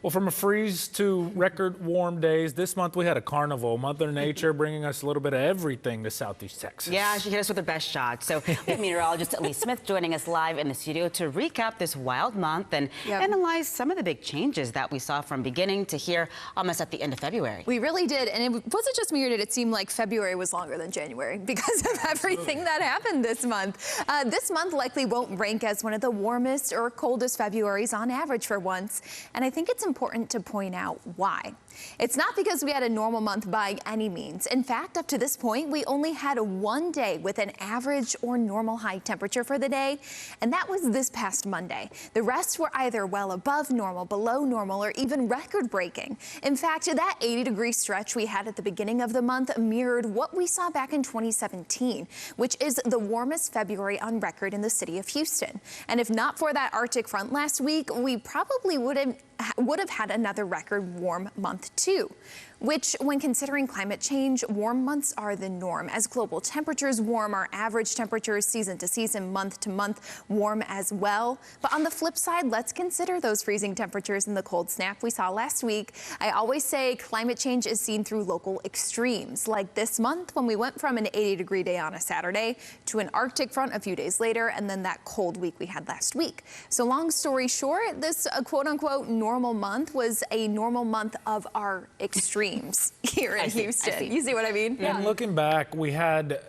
Well, from a freeze to record warm days, this month we had a carnival. Mother Nature bringing us a little bit of everything to Southeast Texas. Yeah, she hit us with the best shot. So we have meteorologist Elise Smith joining us live in the studio to recap this wild month and analyze some of the big changes that we saw from beginning to here almost at the end of February. We really did. And it wasn't just me, did it seem like February was longer than January because of everything that happened this month. This month likely won't rank as one of the warmest or coldest Februarys on average for once. And I think it's important to point out why. It's not because we had a normal month by any means. In fact, up to this point, we only had one day with an average or normal high temperature for the day, and that was this past Monday. The rest were either well above normal, below normal, or even record-breaking. In fact, that 80-degree stretch we had at the beginning of the month mirrored what we saw back in 2017, which is the warmest February on record in the city of Houston. And if not for that Arctic front last week, we probably would have had another record warm month too, which when considering climate change, warm months are the norm. As global temperatures warm, our average temperatures season to season, month to month warm as well. But on the flip side, let's consider those freezing temperatures in the cold snap we saw last week. I always say climate change is seen through local extremes, like this month when we went from an 80-degree day on a Saturday to an Arctic front a few days later, and then that cold week we had last week. So long story short, this quote-unquote normal month was a normal month of our extremes here in Houston. You see what I mean? Yeah. And looking back, we had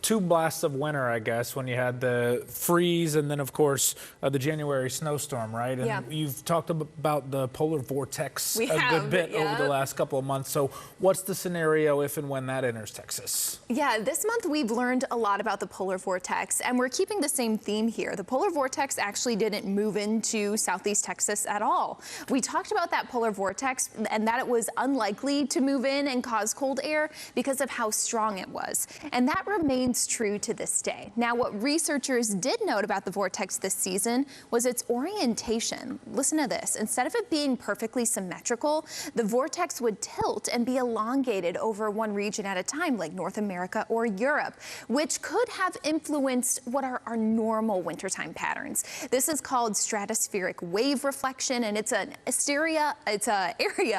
two blasts of winter, I guess, when you had the freeze and then, of course, the January snowstorm, right? And you've talked about the polar vortex a good bit over the last couple of months. So what's the scenario if and when that enters Texas? Yeah, this month we've learned a lot about the polar vortex, and we're keeping the same theme here. The polar vortex actually didn't move into Southeast Texas at all. We talked about that polar vortex and that it was unlikely to move in and cause cold air because of how strong it was. And that remains true to this day. Now, what researchers did note about the vortex this season was its orientation. Listen to this. Instead of it being perfectly symmetrical, the vortex would tilt and be elongated over one region at a time, like North America or Europe, which could have influenced what are our normal wintertime patterns. This is called stratospheric wave reflection, and it's an area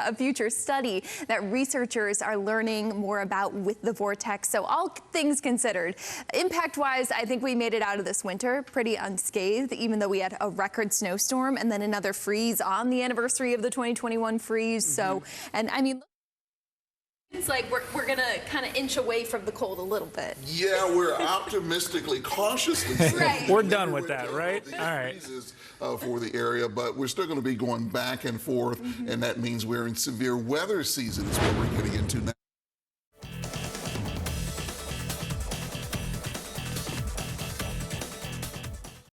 of future study that researchers are learning more about with the vortex. So all things considered, impact-wise, I think we made it out of this winter pretty unscathed, even though we had a record snowstorm and then another freeze on the anniversary of the 2021 freeze. So, and I mean, it's like we're going to kind of inch away from the cold a little bit. Yeah, we're optimistically, cautiously saying We're done with that, right? All right. For the area, but we're still going to be going back and forth, and that means we're in severe weather season is what we're getting into now.